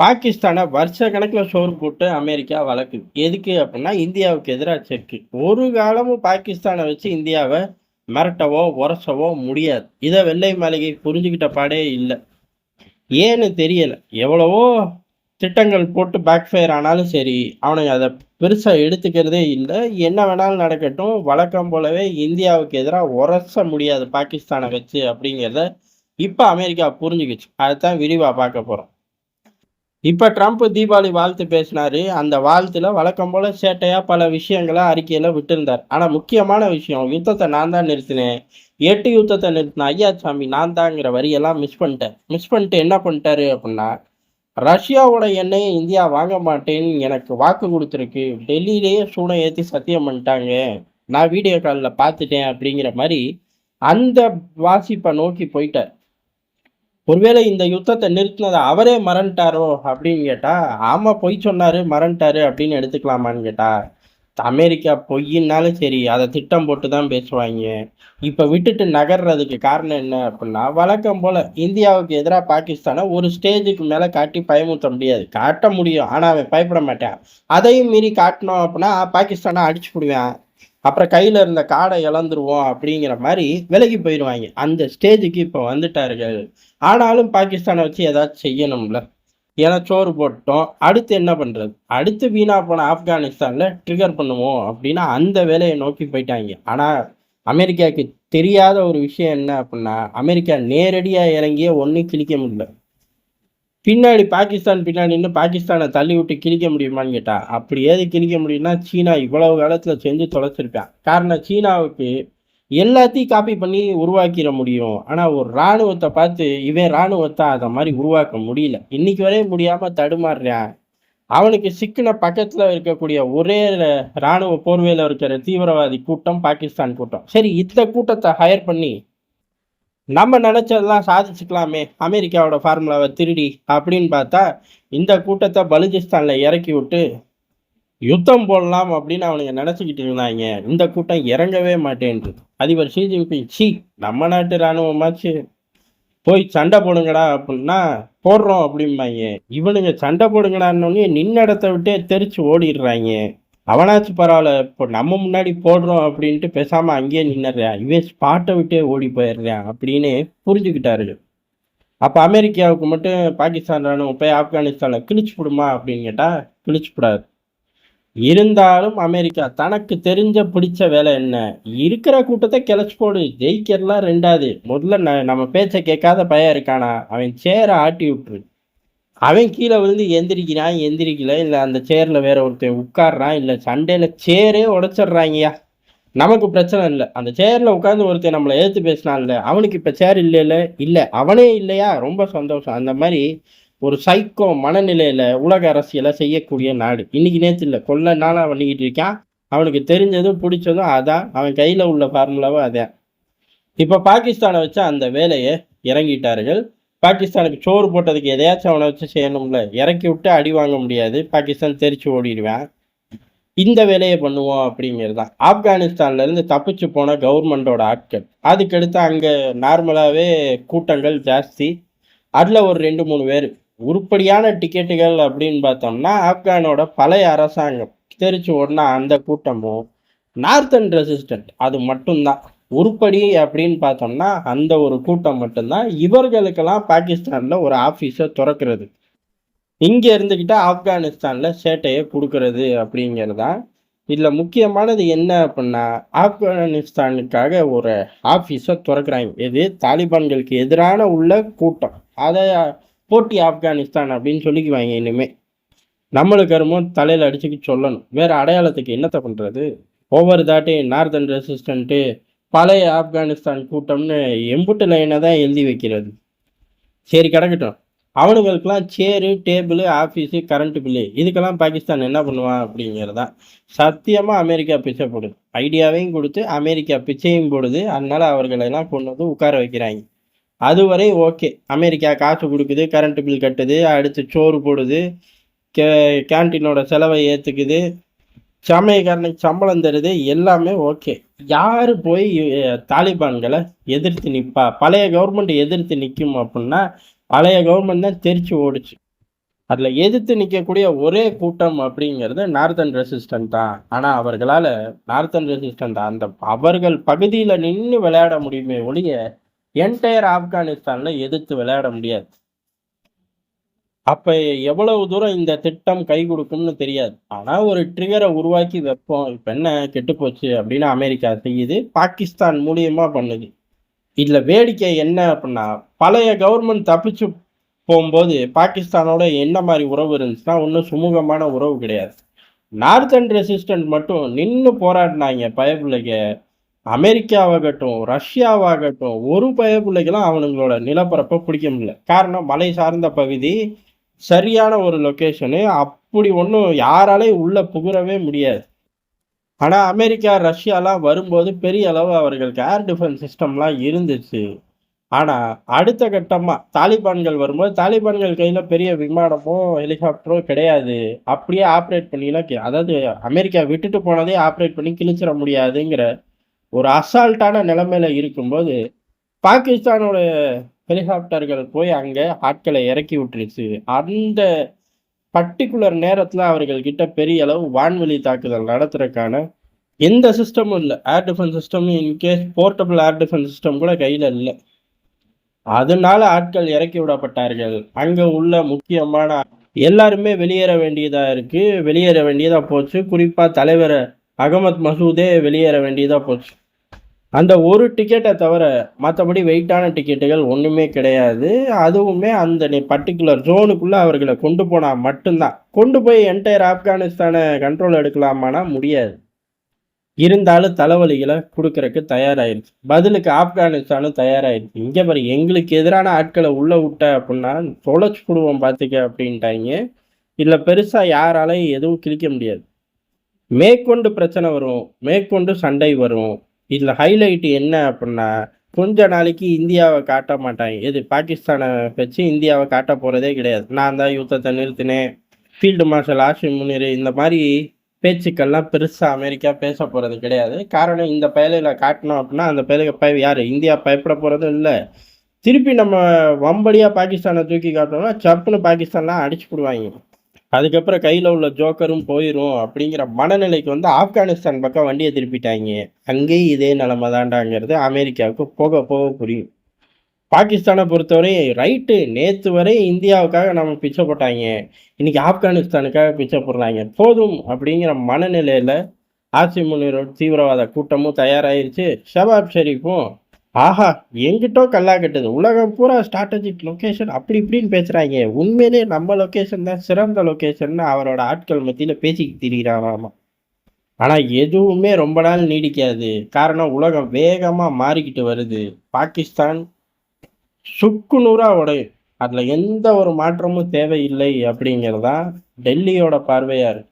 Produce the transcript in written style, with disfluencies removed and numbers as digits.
பாகிஸ்தானை வருஷ கணக்குல சோறு போட்டு அமெரிக்கா வளர்க்குது. எதுக்கு அப்படின்னா, இந்தியாவுக்கு எதிரா செக்கு. ஒரு காலமும் பாகிஸ்தானை வச்சு இந்தியாவை மிரட்டவோ, உரசவோ முடியாது. இதை வெள்ளை மாளிகை புரிஞ்சுக்கிட்ட பாடே இல்ல. ஏன்னு தெரியல. எவ்வளவோ திட்டங்கள் போட்டு பேக் ஃபயர் ஆனாலும் சரி, அவனுங்க அத பெருசா எடுத்துக்கிறதே இல்ல. என்ன வேணாலும் நடக்கட்டும், வழக்கம் போலவே இந்தியாவுக்கு எதிரா உரச முடியாது பாகிஸ்தானை வச்சு அப்படிங்கிறத இப்ப அமெரிக்கா புரிஞ்சுக்கிச்சு. அதத்தான் விரிவா பார்க்க போறோம். இப்ப ட்ரம்ப் தீபாவளி வாழ்த்து பேசினாரு. அந்த வாழ்த்துல வழக்கம் போல சேட்டையா பல விஷயங்கள அறிக்கையில விட்டிருந்தார். ஆனா முக்கியமான விஷயம், யுத்தத்த நான் தான் நிறுத்தினேன். 8 யுத்தத்த நிறுத்தின ஐயாசாமி நான் தாங்கிற வரியெல்லாம் மிஸ் பண்ணிட்டார். மிஸ் பண்ணிட்டு என்ன பண்ணிட்டாரு அப்படின்னா, ரஷ்யாவோட எண்ணெய இந்தியா வாங்க மாட்டேன்னு எனக்கு வாக்கு குடுத்துருக்கு. டெல்லியிலேயே சூடம் ஏத்தி சத்தியம் பண்ணிட்டாங்க. நான் வீடியோ கால்ல பார்த்துட்டேன் அப்படிங்கிற மாரி, அந்த வாசிப்ப நோக்கி போயிட்டார். ஒருவேளை இந்த யுத்தத்த நிறுத்தினத அவரே மறந்துட்டாரோ அப்படின்னு கேட்டா, ஆமா பொய் சொன்னாரு, மறந்துட்டாரு அப்படின்னு எடுத்துக்கலாமான்னு கேட்டா, அமெரிக்கா பொய்யின்னாலும் சரி, அத திட்டம் போட்டு தான் பேசுவாய்ங்க. இப்ப விட்டுட்டு நகர்றதுக்கு காரணம் என்ன அப்படின்னா, வழக்கம் போல இந்தியாவுக்கு எதிரா பாகிஸ்தான ஒரு ஸ்டேஜுக்கு மேல காட்டி பயமுறுத்த முடியாது. காட்ட முடியும். ஆனா அவன் பயப்பட மாட்டான். அதையும் மீறி காட்டுனோம் அப்படின்னா, பாகிஸ்தான அடிச்சு புடுவான். அப்புறம் கையில இருந்த கார்ட இழந்துருவோம் அப்படிங்கிற மாரி விலகி போயிருவாய்ங்க. அந்த ஸ்டேஜுக்கு இப்ப வந்துட்டார்கள். ஆனாலும் பாகிஸ்தான வச்சு ஏதாச்சும் செய்யணும்ல. ஏன்னா சோறு போட்டோம். அடுத்து என்ன பண்றது? அடுத்து வீணா போன ஆப்கானிஸ்தான்ல ட்ரிகர் பண்ணுவோம் அப்படின்னு அந்த வேலைய நோக்கி போயிட்டாய்ங்க. ஆனா அமெரிக்காவுக்கு தெரியாத ஒரு விஷயம் என்ன அப்படின்னா, அமெரிக்கா நேரடியா இறங்கியே ஒண்ணும் கிழிக்க முடியல. பின்னாடி பாகிஸ்தான் பின்னாடி நின்னு பாகிஸ்தான தள்ளி விட்டு கிழிக்க முடியுமான்னு கேட்டா, அப்படி ஏது கிழிக்க முடியும்னா, சீனா இவ்வளவு காலத்துல செஞ்சு தொலைச்சிருப்பான். காரணம் சீனாவுக்கு எல்லாத்தையும் காப்பி பண்ணி உருவாக்கிற முடியும். ஆனா ஒரு ராணுவத்த பார்த்து, இவன் ராணுவத்த அத மாரி உருவாக்க முடியல. இன்னைக்கு வரையும் முடியாம தடுமாறுறான். அவனுக்கு சிக்குன பக்கத்துல இருக்கக்கூடிய ஒரே ராணுவ போர்வையில இருக்கிற தீவிரவாதி கூட்டம் பாகிஸ்தான் கூட்டம். சரி இந்த கூட்டத்த ஹயர் பண்ணி நம்ம நினைச்சதெல்லாம் சாதிச்சுக்கலாமே, அமெரிக்காவோட ஃபார்முலாவ திருடி அப்படின்னு பார்த்தா, இந்த கூட்டத்த பலூச்சிஸ்தான்ல இறக்கி விட்டு யுத்தம் போடலாம் அப்படின்னு அவனுங்க நினைச்சுக்கிட்டு இருந்தாங்க. இந்த கூட்டம் இறங்கவே மாட்டேன்து. அதிபர் ஷி ஜின்பிங், ச்சீ நம்ம நாட்டு ராணுவமாச்சு போய் சண்டை போடுங்கடா அப்படின்னா, போடுறோம் அப்படிம்பாய்ங்க. இவனுங்க சண்டை போடுங்கடான்னோனே நின்ன இடத்த விட்டே தெரிச்சு ஓடிடுறாய்ங்க. அவனாச்சும் பரவாயில்ல, இப்போ நம்ம முன்னாடி போடுறோம் அப்படின்ட்டு பேசாம அங்கேயே நின்னுடுறான். இவன் ஸ்பாட்டை விட்டே ஓடி போயிடுறான் அப்படின்னு புரிஞ்சுக்கிட்டாரு. அப்ப அமெரிக்காவுக்கு மட்டும் பாகிஸ்தான் ராணுவம் போய் ஆப்கானிஸ்தான்ல கிழிச்சு விடுமா அப்படின்னு கேட்டா, கிழிச்சு விடாது. இருந்தாலும் அமெரிக்கா தனக்கு தெரிஞ்ச பிடிச்ச வேலை என்ன? இருக்கிற கூட்டத்தை கிளச்சு போடு. ஜெயிக்கிறதுலாம் ரெண்டாவது. முதல்ல நம்ம பேச்சை கேட்காத பையன் இருக்கானா, அவன் சேரை ஆட்டி விட்டுரு. அவன் கீழே விழுந்து எந்திரிக்கிறான், எந்திரிக்கல, இல்லை அந்த சேர்ல வேற ஒருத்தன் உட்கார்றான், இல்லை சண்டையில சேரே உடைச்சிடுறாங்கய்யா. நமக்கு பிரச்சனை இல்லை. அந்த சேர்ல உட்கார்ந்து ஒருத்தன் நம்மளை எதிர்த்து பேசினான்ல, அவனுக்கு இப்ப சேர் இல்லைல்ல, இல்லை அவனே இல்லையா, ரொம்ப சந்தோஷம். அந்த மாதிரி ஒரு சைக்கோ மனநிலையில உலக அரசியலை செய்யக்கூடிய நாடு. இன்னைக்கு நேற்று இல்லை, கொள்ள நாளா பண்ணிக்கிட்டு இருக்கான். அவனுக்கு தெரிஞ்சதும் பிடிச்சதும் அதான். அவன் கையில உள்ள ஃபார்முலாவும் அதான். இப்ப பாகிஸ்தானை வச்சு அந்த வேலையை இறங்கிட்டார்கள். பாகிஸ்தானுக்கு சோறு போட்டதுக்கு எதையாச்சும் அவனை வச்சு செய்யணும்ல. இறக்கி விட்டு அடி வாங்க முடியாது. பாகிஸ்தான் தெரிச்சு ஓடிடுவான். இந்த வேலையை பண்ணுவோம் அப்படிங்கிறது தான். ஆப்கானிஸ்தான்ல இருந்து தப்பிச்சு போன கவர்மெண்டோட ஆட்கள். அதுக்கடுத்து அங்க நார்மலாவே கூட்டங்கள் ஜாஸ்தி. அதுல ஒரு 2-3 பேர் உருப்படியான டிக்கெட்டுகள் அப்படின்னு பார்த்தோம்னா, ஆப்கானோட பழைய அரசாங்கம் தெரிச்சு ஓடினா அந்த கூட்டமும், நார்த்தன் ரெசிஸ்டன்ட் அது மட்டும்தான் உருப்படி அப்படின்னு பார்த்தோம்னா, அந்த ஒரு கூட்டம் மட்டும்தான் இவர்களுக்கெல்லாம் பாகிஸ்தான்ல ஒரு ஆபீஸை திறக்கிறது. இங்க இருந்துகிட்டு ஆப்கானிஸ்தான்ல சேட்டையை கொடுக்கறது அப்படிங்கிறது தான். இதுல முக்கியமானது என்ன அப்படின்னா, ஆப்கானிஸ்தானுக்காக ஒரு ஆபீஸை திறக்கிறாங்க. எது தாலிபான்களுக்கு எதிரான உள்ள கூட்டம். அதை போட்டி ஆப்கானிஸ்தான் அப்படின்னு சொல்லிக்குவாங்க இனிமே. நம்மளுக்கு வருமோ தலையில அடிச்சுக்கிட்டு சொல்லணும். வேற அடையாளத்துக்கு என்னத்த பண்றது? ஒவ்வொரு தாட்டையும் நார்தன் ரெசிஸ்டன்ட்டு, பழைய ஆப்கானிஸ்தான் கூட்டம்னு எம்புட்டு லைனை தான் எழுதி வைக்கிறது. சரி கிடக்கட்டும். அவனுங்களுக்கெல்லாம் சேரு, டேபிள், ஆஃபீஸு, கரண்ட் பில்லு இதுக்கெல்லாம் பாகிஸ்தான் என்ன பண்ணுவான் அப்படிங்கிறதா. சத்தியமா அமெரிக்கா பிச்சை போடுது. ஐடியாவையும் கொடுத்து அமெரிக்கா பிச்சையும் போடுது. அதனால அவர்களை எல்லாம் கொண்டு வந்து உட்கார வைக்கிறாங்க. அதுவரை ஓகே. அமெரிக்கா காசு கொடுக்குது, கரண்ட் பில் கட்டுது, அடுத்து சோறு போடுது, கே கேன்டீனோட செலவை ஏற்றுக்குது, சமையல்காரனுக்கு சம்பளம் தருது, எல்லாமே ஓகே. யாரு போய் தாலிபான்களை எதிர்த்து நிற்பா? பழைய கவர்மெண்ட் எதிர்த்து நிற்கும் அப்படின்னா, பழைய கவர்மெண்ட் தான் தெரிச்சு ஓடுச்சு. அதுல எதிர்த்து நிக்கக்கூடிய ஒரே கூட்டம் அப்படிங்கிறது நார்தர்ன் ரெசிஸ்டன்ட் தான். ஆனா அவர்களால நார்தர்ன் ரெசிஸ்டன்ட் அந்த அவர்கள் பகுதியில நின்னு விளையாட முடியுமே ஒழிய, என்டயர் ஆப்கானிஸ்தான்ல எதிர்த்து விளையாட முடியாது. அப்ப எவ்வளவு தூரம் இந்த திட்டம் கை குடுக்கும்னு தெரியாது. ஆனா ஒரு ட்ரிகர உருவாக்கி வைப்போம். இப்ப என்ன கெட்டுப்போச்சு அப்படின்னு அமெரிக்கா செய்யுது. பாகிஸ்தான் மூலியமா பண்ணுது. இதுல வேடிக்கை என்ன அப்படின்னா, பழைய கவர்மெண்ட் தப்பிச்சு போம்போது பாகிஸ்தானோட என்ன மாரி உறவு இருந்துச்சுன்னா, ஒண்ணும் சுமூகமான உறவு கிடையாது. நார்தர்ன் ரெசிஸ்டன்ட் மட்டும் நின்னு போராடுனாய்ங்க பயப்புள்ளைக. அமெரிக்காவாகட்டும், ரஷ்யாவாகட்டும், ஒரு பயப்புள்ளைகளும் அவனுங்களோட நிலப்பரப்ப பிடிக்க முடியல. காரணம் மலை சார்ந்த பகுதி, சரியான ஒரு லொகேஷனு. அப்படி ஒண்ணும் யாராலயும் உள்ள புகுரவே முடியாது. ஆனா அமெரிக்கா, ரஷ்யாலாம் வரும்போது பெரிய அளவு அவர்களுக்கு ஏர் டிஃபென்ஸ் சிஸ்டம்லாம் இருந்துச்சு. ஆனா, அடுத்த கட்டமா தாலிபான்கள் வரும்போது, தாலிபான்கள் கையில பெரிய விமானமோ, ஹெலிகாப்டரோ கிடையாது. அப்படியே ஆப்பரேட் பண்ணிலாம் அதாவது அமெரிக்கா விட்டுட்டு போனதே ஆப்பரேட் பண்ணி கிழிச்சிட முடியாதுங்கிற ஒரு அசால்ட்டான நிலைமையில இருக்கும்போது, பாகிஸ்தானோட ஹெலிகாப்டர்கள் போய் அங்க ஆட்கள இறக்கி விட்டுருச்சு. அந்த பர்ட்டிகுலர் நேரத்துல அவர்கள் கிட்ட பெரிய அளவு வான்வெளி தாக்குதல் நடத்துறதுக்கான எந்த சிஸ்டமும் இல்ல. Air defence system in case portable air defence system கூட கையில இல்ல. அதனால ஆட்கள் இறக்கி விடப்பட்டார்கள். அங்க உள்ள முக்கியமான எல்லாருமே வெளியேற வேண்டியதா இருக்கு. வெளியேற வேண்டியதா போச்சு. குறிப்பா தலைவர் அகமது மசூதே வெளியேற வேண்டியதா போச்சு. அந்த ஒரு டிக்கெட்ட தவிர மத்தபடி வெயிட்டான டிக்கெட்டுகள் ஒண்ணுமே கிடையாது. அதுவுமே அந்த பர்ட்டிகுலர் ஜோனுக்குள்ள அவர்கள கொண்டு போனா மட்டும் தான். கொண்டு போய் என்டயர் ஆப்கானிஸ்தான கண்ட்ரோல் எடுக்கலாமான்னா முடியாது. இருந்தாலும் தலைவலிகள குடுக்கறக்கு தயாராயிருச்சு. பதிலுக்கு ஆப்கானிஸ்தானும் தயாராயிருச்சு. இங்க பாரு எங்களுக்கு எதிரான ஆட்கள உள்ள விட்ட அப்புட்ன்னா, தொலைச்சு புடுவோம் பார்த்துக்க அப்டின்ட்டாய்ங்க. இதுல பெருசா யாராலயும் எதுவும் கிழிக்க முடியாது. மேற்கொண்டு பிரச்சனை வரும். மேற்கொண்டு சண்டை வரும். இதுல ஹைலைட் என்ன அப்புட்ன்னா, கொஞ்ச நாளைக்கு இந்தியாவ காட்ட மாட்டாய்ங்க. எது பாகிஸ்தான வச்சு இந்தியாவ காட்டப் போறதே கிடையாது. நான் தான் யுத்தத்த நிறுத்தினேன். ஃபீல்டு மார்ஷல் ஆசிம் முனிரு இந்த மாரி பேச்சுக்கள்லாம் பெருசா அமெரிக்கா பேசப் போறது கிடையாது. காரணம் இந்த பயலுகள காட்டுனோம் அப்டின்னா, அந்த பயலுக யாரு இந்தியா பயப்பட போறதும் இல்ல. திருப்பி நம்ம வம்படியா பாகிஸ்தான தூக்கி காட்டுனோம்னா, சப்புன்னு பாகிஸ்தான்லாம் அடிச்சு புடுவாய்ங்க. அதுக்கப்புறம் கையில உள்ள ஜோக்கரும் போயிரும் அப்படிங்கிற மனநிலைக்கு வந்து ஆப்கானிஸ்தான் பக்கம் வண்டிய திருப்பிட்டாய்ங்க. அங்கேயும் இதே நிலைமை தான்டாங்கிறது அமெரிக்காவுக்கு போக போக புரியும். பாகிஸ்தான பொறுத்தவரை ரைட்டு நேத்து வரை இந்தியாவுக்காக நம்ம பிச்சை போட்டாய்ங்க. இன்னைக்கு ஆப்கானிஸ்தானுக்காக பிச்சை போடுறாய்ங்க. போதும் அப்படிங்கிற மனநிலையில ஆசிம் முனிரோட தீவிரவாத கூட்டமும் தயாராயிருச்சு. ஷபாப் ஷெரீஃபும் ஆஹா! எங்கிட்டோ கல்லா கட்டுது. உலகம் பூரா ஸ்ட்ராட்டஜிக் லொகேஷன் அப்படி இப்படின்னு பேசுறாய்ங்க. உண்மையிலேயே நம்ம லொகேஷன் தான் சிறந்த லொகேஷன்னு அவரோட ஆட்கள் மத்தியில பேசிக்கிட்டு திரியிறாராமா. ஆனா எதுவுமே ரொம்ப நாள் நீடிக்காது. காரணம் உலகம் வேகமா மாறிக்கிட்டு வருது. பாகிஸ்தான் சுக்கு நூறா உடையும். அதுல எந்த ஒரு மாற்றமும் தேவையில்லை அப்படிங்கிறது தான் டெல்லியோட பார்வையா இருக்கு.